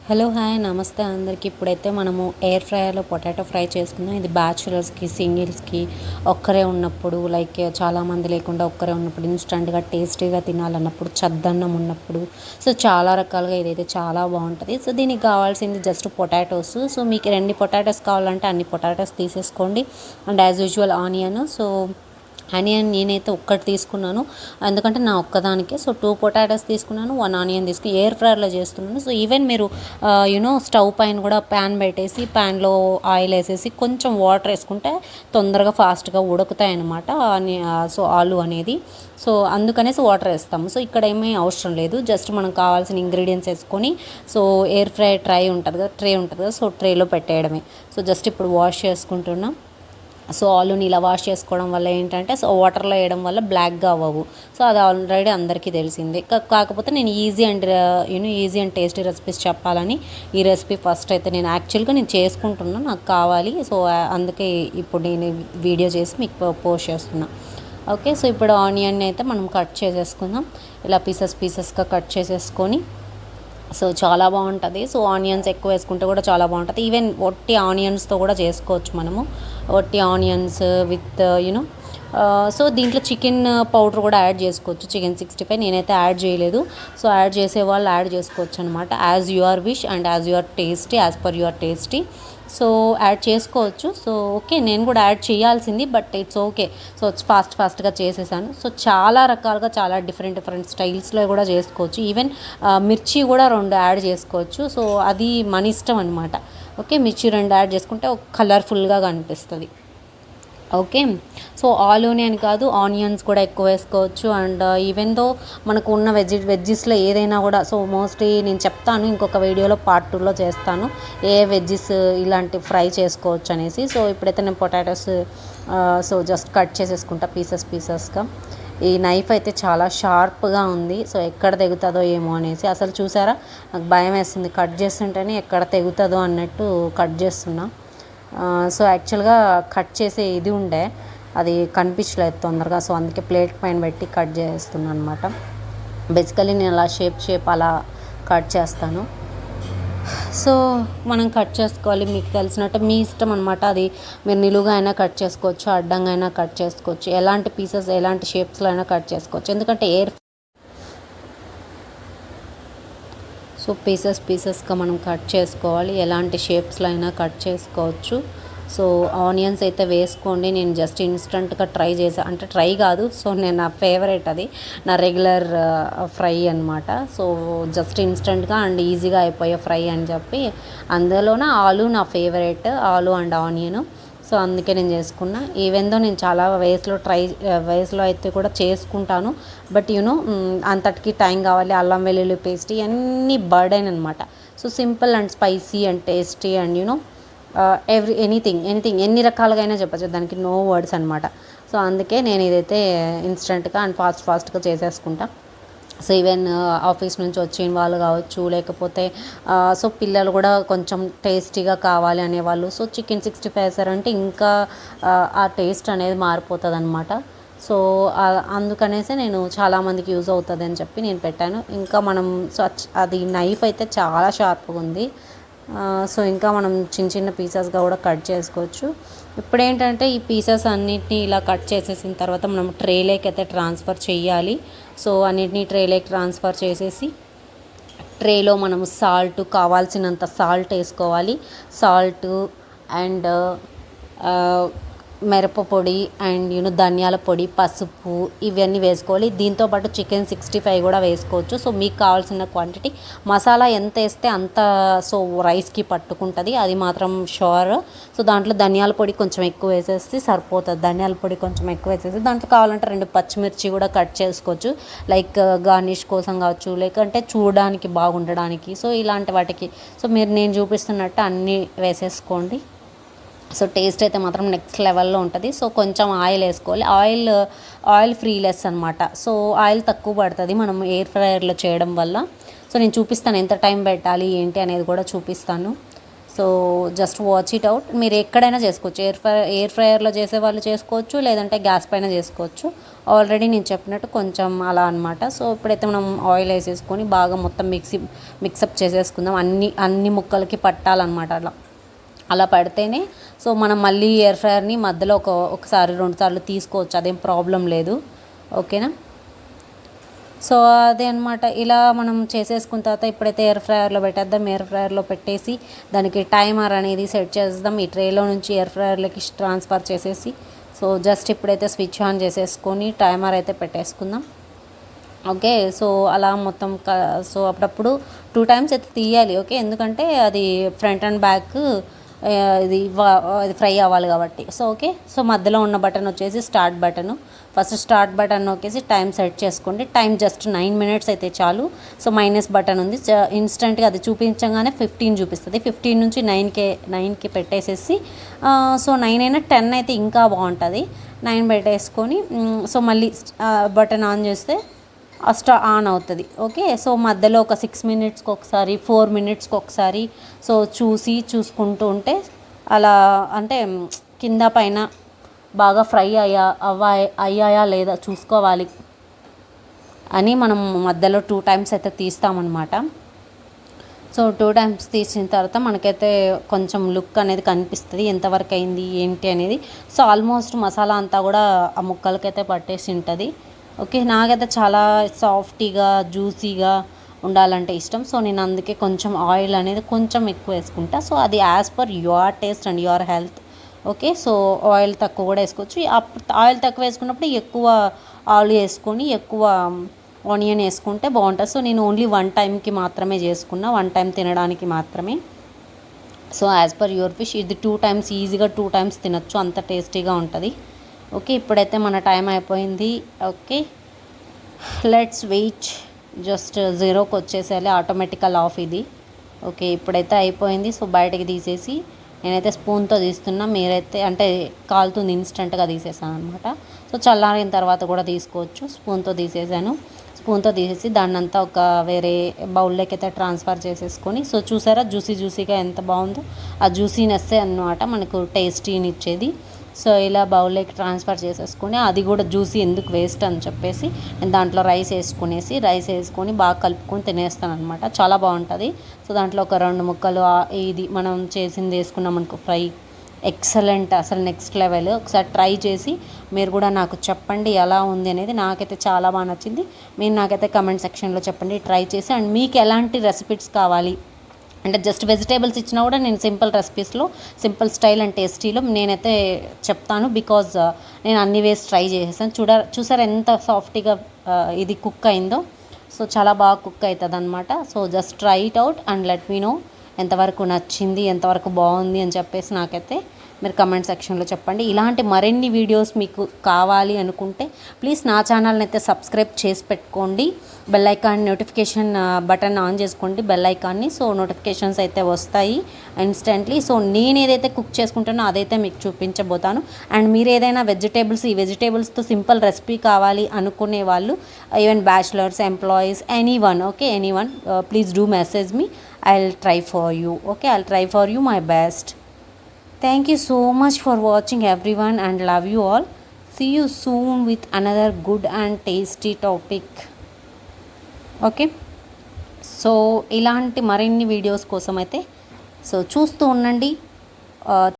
Hello hi నమస్తే అందరికీ. ఇప్పుడైతే మనము ఎయిర్ ఫ్రైయర్లో పొటాటో ఫ్రై చేసుకుందాం. ఇది బ్యాచులర్స్కి, సింగిల్స్కి, ఒక్కరే ఉన్నప్పుడు, లైక్ చాలామంది లేకుండా ఒక్కరే ఉన్నప్పుడు, ఇన్స్టంట్గా టేస్టీగా తినాలన్నప్పుడు, చద్దన్నం ఉన్నప్పుడు, సో చాలా రకాలుగా ఇదైతే చాలా బాగుంటుంది. సో దీనికి కావాల్సింది జస్ట్ పొటాటోస్. సో మీకు ఎన్ని పొటాటోస్ కావాలంటే అన్ని పొటాటోస్ తీసేసుకోండి. And as usual onion. So onion నేనైతే ఒక్కటి తీసుకున్నాను, ఎందుకంటే నా ఒక్కదానికే. సో 2 పొటాటోస్ తీసుకున్నాను, 1 ఆనియన్ తీసుకుని ఎయిర్ ఫ్రైయర్లో చేస్తున్నాను. సో ఈవెన్ మీరు స్టవ్ పైన కూడా ప్యాన్ పెట్టేసి ప్యాన్లో ఆయిల్ వేసేసి కొంచెం వాటర్ వేసుకుంటే తొందరగా ఫాస్ట్గా ఉడుకుతాయి అన్నమాట. సో ఆలు అనేది, సో అందుకనేసి వాటర్ వేస్తాము. సో ఇక్కడ ఏమీ అవసరం లేదు, జస్ట్ మనకు కావాల్సిన ఇంగ్రీడియంట్స్ వేసుకొని, సో ఎయిర్ ఫ్రై ట్రే ఉంటుంది కదా, సో ట్రేలో పెట్టేయడమే. సో జస్ట్ ఇప్పుడు వాష్ చేసుకుంటున్నాం. సో ఆలుని ఇలా వాష్ చేసుకోవడం వల్ల ఏంటంటే, సో వాటర్లో వేయడం వల్ల బ్లాక్గా అవ్వవు. సో అది ఆల్రెడీ అందరికీ తెలిసిందే. కాకపోతే నేను ఈజీ అండ్ టేస్టీ రెసిపీస్ చెప్పాలని ఈ రెసిపీ ఫస్ట్ అయితే నేను యాక్చువల్గా చేసుకుంటున్నాను, నాకు కావాలి. సో అందుకే ఇప్పుడు నేను వీడియో చేసి మీకు పోస్ట్ చేస్తున్నా. ఓకే, సో ఇప్పుడు ఆనియన్ అయితే మనం కట్ చేసేసుకుందాం. ఇలా పీసెస్గా కట్ చేసేసుకొని, సో చాలా బాగుంటుంది. సో ఆనియన్స్ ఎక్కువ వేసుకుంటే కూడా చాలా బాగుంటుంది. ఈవెన్ ఒట్టి ఆనియన్స్తో కూడా చేసుకోవచ్చు మనము, ఒట్టి ఆనియన్స్ విత్ సో దీంట్లో చికెన్ పౌడర్ కూడా యాడ్ చేసుకోవచ్చు, చికెన్ 65. నేనైతే యాడ్ చేయలేదు. సో యాడ్ చేసే వాళ్ళు యాడ్ చేసుకోవచ్చు అనమాట, as your wish and as your tasty, as per your tasty. So add చేసుకోవచ్చు. సో ఓకే, నేను కూడా యాడ్ చేయాల్సింది, బట్ ఇట్స్ ఓకే. సో ఫాస్ట్గా చేసేసాను. సో చాలా రకాలుగా, చాలా డిఫరెంట్ స్టైల్స్లో కూడా చేసుకోవచ్చు. ఈవెన్ మిర్చి కూడా 2 యాడ్ చేసుకోవచ్చు. సో అది మన ఇష్టం అనమాట. ఓకే, మిర్చి 2 యాడ్ చేసుకుంటే కలర్ఫుల్గా కనిపిస్తుంది. ఓకే, సో ఆలూని అని కాదు, ఆనియన్స్ కూడా ఎక్కువ వేసుకోవచ్చు. అండ్ ఈవెన్ దో మనకు ఉన్న వెజ్జెస్లో ఏదైనా కూడా, సో మోస్ట్లీ నేను చెప్తాను ఇంకొక వీడియోలో పార్ట్ 2లో చేస్తాను ఏ వెజ్జెస్ ఇలాంటి ఫ్రై చేసుకోవచ్చు అనేసి. సో ఇప్పుడైతే నేను పొటాటోస్ సో జస్ట్ కట్ చేసేసుకుంటా పీసెస్గా. ఈ నైఫ్ అయితే చాలా షార్ప్గా ఉంది. సో ఎక్కడ తెగుతుందో ఏమో అనేసి, అసలు చూసారా, నాకు భయం వేస్తుంది కట్ చేస్తుంటేనే ఎక్కడ తెగుతుందో అన్నట్టు కట్ చేస్తున్నా. సో యాక్చువల్గా కట్ చేసే ఇది ఉండే, అది కనిపించలేదు తొందరగా. సో అందుకే ప్లేట్ పైన పెట్టి కట్ చేస్తున్నాను అనమాట. బేసికలీ నేను అలా షేప్ అలా కట్ చేస్తాను. సో మనం కట్ చేసుకోవాలి, మీకు తెలిసినట్టు మీ ఇష్టం అనమాట. అది మీరు నిలువుగా అయినా కట్ చేసుకోవచ్చు, అడ్డంగా అయినా కట్ చేసుకోవచ్చు, ఎలాంటి పీసెస్ ఎలాంటి షేప్స్లో అయినా కట్ చేసుకోవచ్చు. ఎందుకంటే సో పీసెస్గా మనం కట్ చేసుకోవాలి, ఎలాంటి షేప్స్లో అయినా కట్ చేసుకోవచ్చు. సో ఆనియన్స్ అయితే వేసుకోండి. నేను జస్ట్ ఇన్స్టంట్గా ట్రై చేసాను, అంటే ట్రై కాదు, సో నేను నా ఫేవరెట్, అది నా రెగ్యులర్ ఫ్రై అనమాట. సో జస్ట్ ఇన్స్టంట్గా అండ్ ఈజీగా అయిపోయే ఫ్రై అని చెప్పి, అందులోన ఆలు నా ఫేవరెట్, ఆలు అండ్ ఆనియన్. సో అందుకే నేను చేసుకున్నా. ఈవెన్ దో నేను చాలా వేస్లో అయితే కూడా చేసుకుంటాను, బట్ అంతటికి టైం కావాలి. అల్లం వెల్లుల్లి పేస్ట్ ఇవన్నీ బర్డెన్ అనమాట. So simple and spicy and tasty and anything ఎన్ని రకాలుగా అయినా చెప్పచ్చు, దానికి నో వర్డ్స్ అనమాట. సో అందుకే నేను ఇదైతే ఇన్స్టెంట్గా అండ్ ఫాస్ట్గా చేసేసుకుంటా. సో ఈవెన్ ఆఫీస్ నుంచి వచ్చిన వాళ్ళు కావచ్చు, లేకపోతే సో పిల్లలు కూడా కొంచెం టేస్టీగా కావాలి అనేవాళ్ళు, సో చికెన్ 65 వేసారంటే ఇంకా ఆ టేస్ట్ అనేది మారిపోతుంది అనమాట. సో అందుకనేసి నేను చాలామందికి యూజ్ అవుతుంది అని చెప్పి నేను పెట్టాను. ఇంకా మనం సో అది నైఫ్ అయితే చాలా షార్ప్గా ఉంది. సో ఇంకా మనం చిన్న పీసెస్గా కూడా కట్ చేసుకోవచ్చు. ఇప్పుడు ఏంటంటే ఈ పీసెస్ అన్నిటిని ఇలా కట్ చేసేసిన తర్వాత మనం ట్రేలోకి అయితే ట్రాన్స్ఫర్ చేయాలి. సో అన్నిటినీ ట్రేలోకి ట్రాన్స్ఫర్ చేసేసి, ట్రేలో మనం కావాల్సినంత సాల్ట్ వేసుకోవాలి. సాల్ట్ అండ్ మిరప పొడి అండ్ ధనియాల పొడి, పసుపు ఇవన్నీ వేసుకోవాలి. దీంతోపాటు చికెన్ 65 కూడా వేసుకోవచ్చు. సో మీకు కావాల్సిన క్వాంటిటీ మసాలా ఎంత వేస్తే అంత సో రైస్కి పట్టుకుంటుంది, అది మాత్రం షూర్. సో దాంట్లో ధనియాల పొడి కొంచెం ఎక్కువ వేసేసి సరిపోతుంది. ధనియాల పొడి కొంచెం ఎక్కువ వేసేసి దాంట్లో కావాలంటే 2 పచ్చిమిర్చి కూడా కట్ చేసుకోవచ్చు, లైక్ గార్నిష్ కోసం కావచ్చు, లేకంటే చూడడానికి బాగుండడానికి. సో ఇలాంటి వాటికి సో నేను చూపిస్తున్నట్టు అన్నీ వేసేసుకోండి. సో టేస్ట్ అయితే మాత్రం నెక్స్ట్ లెవెల్లో ఉంటుంది. సో కొంచెం ఆయిల్ వేసుకోవాలి, ఆయిల్ ఫ్రీలెస్ అనమాట. సో ఆయిల్ తక్కువ పడుతుంది మనం ఎయిర్ ఫ్రైయర్లో చేయడం వల్ల. సో నేను చూపిస్తాను ఎంత టైం పెట్టాలి ఏంటి అనేది కూడా చూపిస్తాను. So just watch it out. మీరు ఎక్కడైనా చేసుకోవచ్చు, ఎయిర్ ఫ్రైయర్లో చేసే వాళ్ళు చేసుకోవచ్చు, లేదంటే గ్యాస్ పైన చేసుకోవచ్చు. ఆల్రెడీ నేను చెప్పినట్టు కొంచెం అలా అనమాట. సో ఇప్పుడైతే మనం ఆయిల్ వేసేసుకొని బాగా మొత్తం మిక్సప్ చేసేసుకుందాం. అన్ని ముక్కలకి పట్టాలన్నమాట. అలా పడితేనే సో మనం మళ్ళీ ఎయిర్ ఫ్రైయర్ని మధ్యలో ఒకసారి 2 సార్లు తీసుకోవచ్చు, అదేం ప్రాబ్లం లేదు. ఓకేనా. సో అదే అనమాట. ఇలా మనం చేసేసుకున్న తర్వాత ఇప్పుడైతే ఎయిర్ ఫ్రైయర్లో పెట్టేద్దాం. ఎయిర్ ఫ్రైయర్లో పెట్టేసి దానికి టైమర్ అనేది సెట్ చేద్దాం. ఈ ట్రేలో నుంచి ఎయిర్ ఫ్రైయర్లోకి ట్రాన్స్ఫర్ చేసేసి సో జస్ట్ ఇప్పుడైతే స్విచ్ ఆన్ చేసేసుకొని టైమర్ అయితే పెట్టేసుకుందాం. ఓకే. సో అలా మొత్తం సో అప్పుడప్పుడు 2 టైమ్స్ అయితే తీయాలి. ఓకే. ఎందుకంటే అది ఫ్రంట్ అండ్ బ్యాక్ ఇది ఫ్రై అవ్వాలి కాబట్టి. So okay. సో మధ్యలో ఉన్న బటన్ వచ్చేసి start button. First start button నొక్కేసి టైం సెట్ చేసుకోండి. టైం జస్ట్ 9 మినిట్స్ అయితే చాలు. సో మైనస్ బటన్ ఉంది, ఇన్స్టెంట్గా అది చూపించగానే 15 చూపిస్తుంది. 15 నుంచి 9కి పెట్టేసేసి సో 9 అయినా 10 అయితే ఇంకా బాగుంటుంది. 9 పెట్టేసుకొని సో మళ్ళీ బటన్ ఆన్ చేస్తే ఆన్ అవుతుంది. ఓకే. సో మధ్యలో ఒక 6 మినిట్స్కి ఒకసారి 4 మినిట్స్కి ఒకసారి సో చూసుకుంటూ ఉంటే అలా అంటే కింద పైన బాగా ఫ్రై అయ్యాయా లేదా చూసుకోవాలి అని మనం మధ్యలో 2 టైమ్స్ అయితే తీస్తామన్నమాట. సో 2 టైమ్స్ తీసిన తర్వాత మనకైతే కొంచెం లుక్ అనేది కనిపిస్తుంది, ఎంతవరకు అయింది ఏంటి అనేది. సో ఆల్మోస్ట్ మసాలా అంతా కూడా ఆ ముక్కలకైతే పట్టేసి ఉంటుంది. ఓకే. నాకైతే చాలా సాఫ్టీగా జ్యూసీగా ఉండాలంటే ఇష్టం. సో నేను అందుకే కొంచెం ఆయిల్ అనేది కొంచెం ఎక్కువ వేసుకుంటా. సో అది as per your taste and your health. Okay. So oil తక్కువ కూడా వేసుకోవచ్చు. ఆయిల్ తక్కువ వేసుకున్నప్పుడు ఎక్కువ ఆలు వేసుకొని ఎక్కువ ఆనియన్ వేసుకుంటే బాగుంటుంది. సో నేను ఓన్లీ 1 టైంకి మాత్రమే చేసుకున్నా, 1 టైం తినడానికి మాత్రమే. So as per your fish ఇది 2 టైమ్స్ ఈజీగా 2 టైమ్స్ తినచ్చు, అంత టేస్టీగా ఉంటుంది. ఓకే. ఇప్పుడైతే మన టైం అయిపోయింది. ఓకే. Let's wait. జస్ట్ 0కి వచ్చేసేయాలి, ఆటోమేటికల్ ఆఫ్ ఇది. ఓకే. ఇప్పుడైతే అయిపోయింది. సో బయటకి తీసేసి నేనైతే స్పూన్తో తీస్తున్నా, మీరైతే అంటే కాలుతుంది ఇన్స్టెంట్గా తీసేసాను అనమాట. సో చల్లారిన తర్వాత కూడా తీసుకోవచ్చు. స్పూన్తో తీసేసి దాన్నంతా ఒక వేరే బౌల్లోకి అయితే ట్రాన్స్ఫర్ చేసేసుకొని సో చూసారా జ్యూసీగా ఎంత బాగుందో. ఆ జ్యూసీనెస్సే అన్నమాట మనకు టేస్టీని ఇచ్చేది. సో ఇలా బౌల్లోకి ట్రాన్స్ఫర్ చేసేసుకొని అది కూడా జ్యూసీ ఎందుకు వేస్ట్ అని చెప్పేసి నేను దాంట్లో రైస్ వేసుకొని బాగా కలుపుకొని తినేస్తాను అనమాట. చాలా బాగుంటుంది. సో దాంట్లో ఒక 2 ముక్కలు ఇది మనం చేసింది వేసుకున్నాం అనుకో ఫ్రై, ఎక్సలెంట్, అసలు నెక్స్ట్ లెవెల్. ఒకసారి ట్రై చేసి మీరు కూడా నాకు చెప్పండి ఎలా ఉంది అనేది. నాకైతే చాలా బాగా నచ్చింది. మీరు నాకైతే కమెంట్ సెక్షన్లో చెప్పండి ట్రై చేసి. అండ్ మీకు ఎలాంటి రెసిపీస్ కావాలి అంటే జస్ట్ వెజిటేబుల్స్ ఇచ్చినా కూడా నేను సింపుల్ రెసిపీస్లో సింపుల్ స్టైల్ అండ్ టేస్టీలో నేనైతే చెప్తాను. బికాజ్ నేను అన్ని వేసి ట్రై చేసేసాను. చూసారు ఎంత సాఫ్టీగా ఇది కుక్ అయిందో. సో చాలా బాగా కుక్ అవుతుంది అనమాట. So just try it out and let me know ఎంతవరకు నచ్చింది, ఎంతవరకు బాగుంది అని చెప్పేసి నాకైతే మీరు కమెంట్ సెక్షన్లో చెప్పండి. ఇలాంటి మరిన్ని వీడియోస్ మీకు కావాలి అనుకుంటే ప్లీజ్ నా ఛానల్ని అయితే సబ్స్క్రైబ్ చేసి పెట్టుకోండి. Bell icon notification button on చేసుకోండి, బెల్ ఐకాన్ని. సో నోటిఫికేషన్స్ అయితే వస్తాయి ఇన్స్టెంట్లీ. సో నేను ఏదైతే కుక్ చేసుకుంటానో అదైతే మీకు చూపించబోతాను. అండ్ మీరు ఏదైనా ఈ వెజిటేబుల్స్తో సింపుల్ రెసిపీ కావాలి అనుకునే వాళ్ళు, even bachelors, employees, anyone, okay, anyone, please do message me. I'll try for you. Okay, I'll try for you my best. Thank you so much for watching everyone and love you all. See you soon with another good and tasty topic. Okay. So ఇలాంటి మరిన్ని videos కోసం అయితే so చూస్తూ ఉండండి.